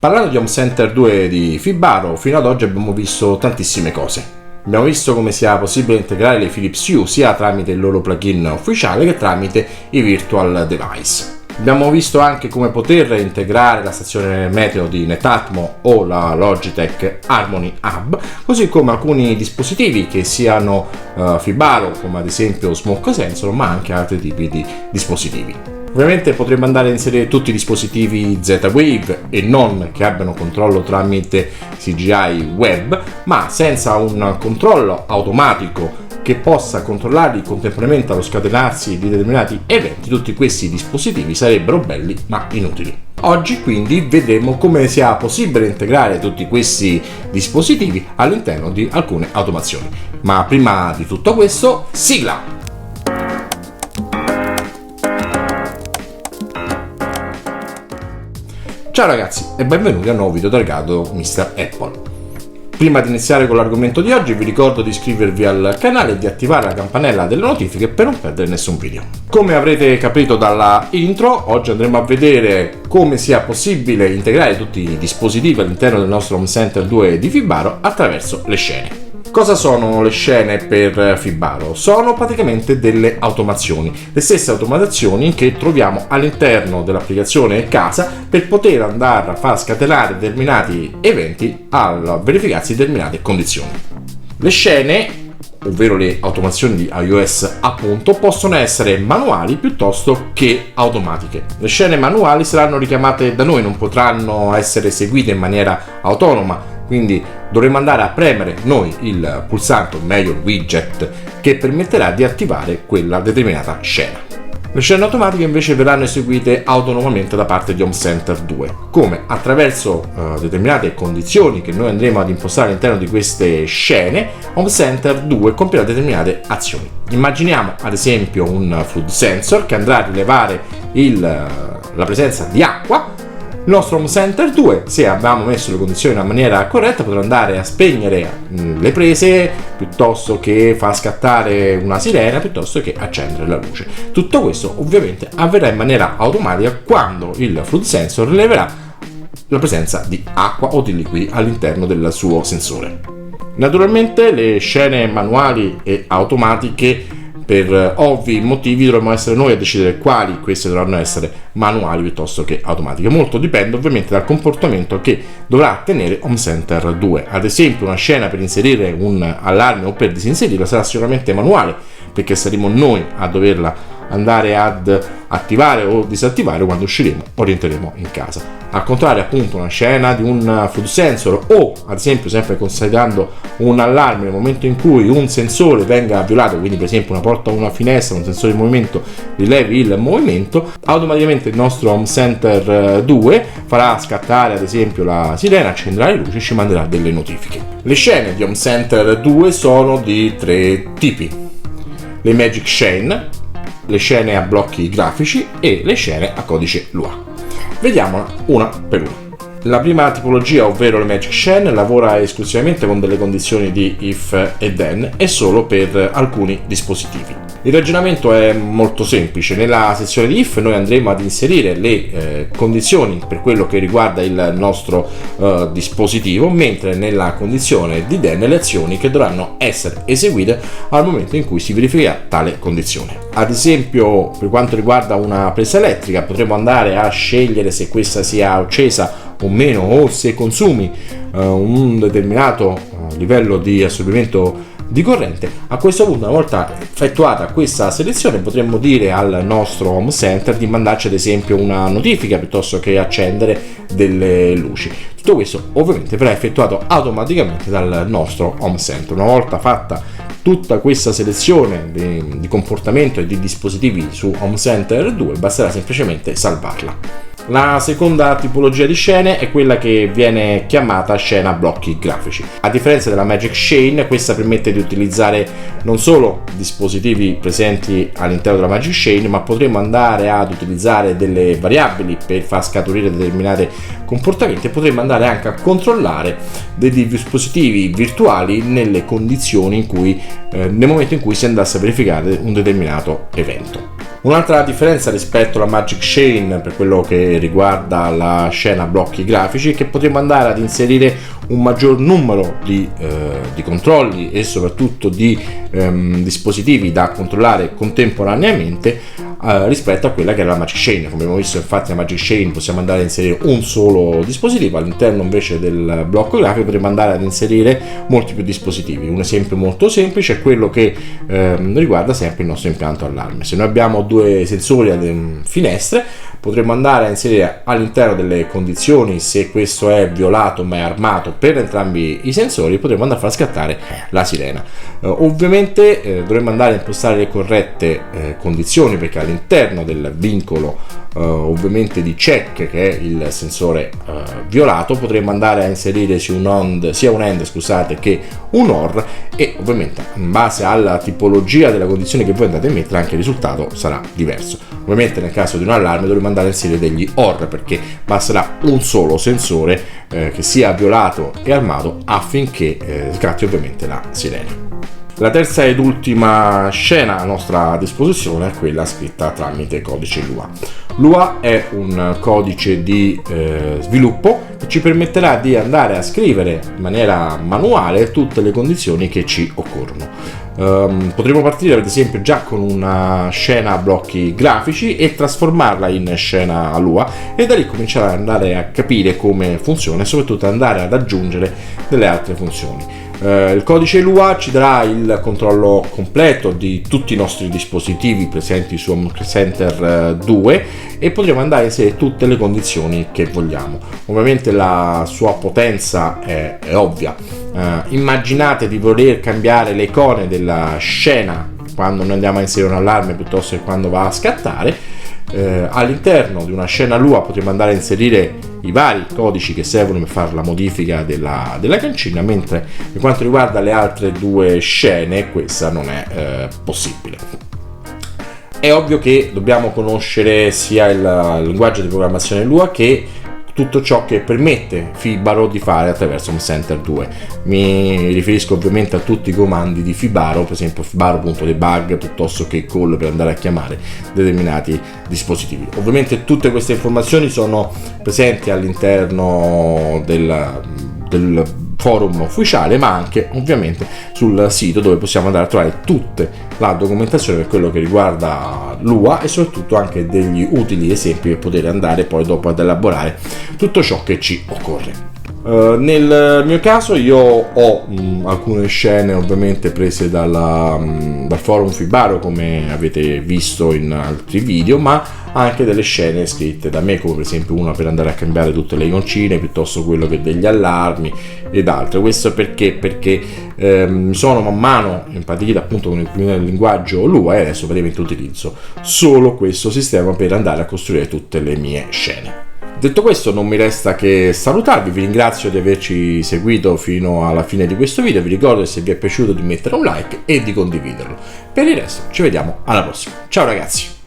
Parlando di Home Center 2 di Fibaro, fino ad oggi abbiamo visto tantissime cose. Abbiamo visto come sia possibile integrare le Philips Hue sia tramite il loro plugin ufficiale che tramite i virtual device. Abbiamo visto anche come poter integrare la stazione meteo di Netatmo o la Logitech Harmony Hub, così come alcuni dispositivi che siano Fibaro, come ad esempio Smoke Sensor, ma anche altri tipi di dispositivi. Ovviamente potremmo andare a inserire tutti i dispositivi Z-Wave e non che abbiano controllo tramite CGI web, ma senza un controllo automatico che possa controllarli contemporaneamente allo scatenarsi di determinati eventi. Tutti questi dispositivi sarebbero belli ma inutili. Oggi quindi vedremo come sia possibile integrare tutti questi dispositivi all'interno di alcune automazioni. Ma prima di tutto questo, sigla! Ciao ragazzi e benvenuti a un nuovo video targato Mr. Apple. Prima di iniziare con l'argomento di oggi vi ricordo di iscrivervi al canale e di attivare la campanella delle notifiche per non perdere nessun video. Come avrete capito dalla intro, oggi andremo a vedere come sia possibile integrare tutti i dispositivi all'interno del nostro Home Center 2 di Fibaro attraverso le scene. Cosa sono le scene per Fibaro? Sono praticamente delle automazioni, le stesse automazioni che troviamo all'interno dell'applicazione casa per poter andare a far scatenare determinati eventi al verificarsi determinate condizioni. Le scene, ovvero le automazioni di iOS appunto, possono essere manuali piuttosto che automatiche. Le scene manuali saranno richiamate da noi, non potranno essere eseguite in maniera autonoma, quindi dovremo andare a premere noi il pulsante, o meglio il widget, che permetterà di attivare quella determinata scena. Le scene automatiche invece verranno eseguite autonomamente da parte di Home Center 2, come attraverso determinate condizioni che noi andremo ad impostare all'interno di queste scene. Home Center 2 compirà determinate azioni. Immaginiamo ad esempio un flood sensor che andrà a rilevare la presenza di acqua. Il nostro Home Center 2, se abbiamo messo le condizioni in maniera corretta, potrà andare a spegnere le prese piuttosto che far scattare una sirena, piuttosto che accendere la luce. Tutto questo ovviamente avverrà in maniera automatica quando il flood sensor rileverà la presenza di acqua o di liquidi all'interno del suo sensore. Naturalmente le scene manuali e automatiche, per ovvi motivi, dovremmo essere noi a decidere quali queste dovranno essere manuali piuttosto che automatiche. Molto dipende ovviamente dal comportamento che dovrà tenere Home Center 2. Ad esempio, una scena per inserire un allarme o per disinserirla sarà sicuramente manuale, perché saremo noi a doverla andare ad attivare o disattivare quando usciremo o rientreremo in casa. Al contrario, appunto, una scena di un flood sensor o ad esempio sempre considerando un allarme nel momento in cui un sensore venga violato, quindi per esempio una porta o una finestra, un sensore di movimento rilevi il movimento, automaticamente il nostro Home Center 2 farà scattare ad esempio la sirena, accenderà le luci e ci manderà delle notifiche. Le scene di Home Center 2 sono di tre tipi: le Magic Chain, le scene a blocchi grafici e le scene a codice Lua. Vediamola una per una. La prima tipologia, ovvero le Magic Chain, lavora esclusivamente con delle condizioni di if e then e solo per alcuni dispositivi. Il ragionamento è molto semplice. Nella sezione di if noi andremo ad inserire le condizioni per quello che riguarda il nostro dispositivo, mentre nella condizione di then le azioni che dovranno essere eseguite al momento in cui si verifica tale condizione. Ad esempio, per quanto riguarda una presa elettrica, potremo andare a scegliere se questa sia accesa o meno, o se consumi un determinato livello di assorbimento di corrente. A questo punto, una volta effettuata questa selezione, potremmo dire al nostro Home Center di mandarci ad esempio una notifica piuttosto che accendere delle luci. Tutto questo ovviamente verrà effettuato automaticamente dal nostro Home Center. Una volta fatta tutta questa selezione di comportamento e di dispositivi su Home Center 2, basterà semplicemente salvarla. La seconda tipologia di scene è quella che viene chiamata scena a blocchi grafici. A differenza della Magic Chain, questa permette di utilizzare non solo dispositivi presenti all'interno della Magic Chain, ma potremo andare ad utilizzare delle variabili per far scaturire determinati comportamenti e potremo andare anche a controllare dei dispositivi virtuali nelle condizioni in cui nel momento in cui si andasse a verificare un determinato evento. Un'altra differenza rispetto alla Magic Chain per quello che riguarda la scena blocchi grafici è che potremo andare ad inserire un maggior numero di controlli e soprattutto di dispositivi da controllare contemporaneamente rispetto a quella che era la Magic Chain. Come abbiamo visto, infatti, la Magic Chain possiamo andare a inserire un solo dispositivo, all'interno invece del blocco grafico potremo andare ad inserire molti più dispositivi. Un esempio molto semplice è quello che riguarda sempre il nostro impianto allarme. Se noi abbiamo due sensori alle finestre, potremo andare a inserire all'interno delle condizioni, se questo è violato ma è armato, per entrambi i sensori potremo andare a far scattare la sirena. Ovviamente dovremo andare a impostare le corrette condizioni, perché all'interno del vincolo ovviamente di check, che è il sensore violato, potremo andare a inserire sia un end che un OR, e ovviamente in base alla tipologia della condizione che voi andate a mettere anche il risultato sarà diverso. Ovviamente nel caso di un allarme dovremo andare a inserire degli OR, perché basterà un solo sensore che sia violato e armato affinché scatti ovviamente la sirena. La terza ed ultima scena a nostra disposizione è quella scritta tramite codice Lua. Lua è un codice di sviluppo che ci permetterà di andare a scrivere in maniera manuale tutte le condizioni che ci occorrono. Potremo partire ad esempio già con una scena a blocchi grafici e trasformarla in scena a Lua, e da lì cominciare ad andare a capire come funziona e soprattutto andare ad aggiungere delle altre funzioni. Il codice Lua ci darà il controllo completo di tutti i nostri dispositivi presenti su Home Center 2 e potremo andare a inserire tutte le condizioni che vogliamo. Ovviamente la sua potenza è ovvia. Immaginate di voler cambiare le icone della scena quando noi andiamo a inserire un allarme piuttosto che quando va a scattare. All'interno di una scena Lua potremo andare a inserire i vari codici che servono per fare la modifica della cancina, mentre per quanto riguarda le altre due scene questa non è possibile. È ovvio che dobbiamo conoscere sia il linguaggio di programmazione Lua che tutto ciò che permette Fibaro di fare attraverso Home Center 2. Mi riferisco ovviamente a tutti i comandi di Fibaro, per esempio fibaro.debug piuttosto che call per andare a chiamare determinati dispositivi. Ovviamente tutte queste informazioni sono presenti all'interno del forum ufficiale, ma anche ovviamente sul sito, dove possiamo andare a trovare tutta la documentazione per quello che riguarda Lua e soprattutto anche degli utili esempi per poter andare poi dopo ad elaborare tutto ciò che ci occorre. Nel mio caso io ho alcune scene ovviamente prese dal forum Fibaro, come avete visto in altri video, ma anche delle scene scritte da me, come per esempio una per andare a cambiare tutte le iconcine, piuttosto quello che degli allarmi ed altre. Questo perché mi sono man mano impartito appunto con il linguaggio Lua, e adesso praticamente utilizzo solo questo sistema per andare a costruire tutte le mie scene. Detto questo, non mi resta che salutarvi, vi ringrazio di averci seguito fino alla fine di questo video, vi ricordo che se vi è piaciuto di mettere un like e di condividerlo. Per il resto ci vediamo alla prossima, ciao ragazzi!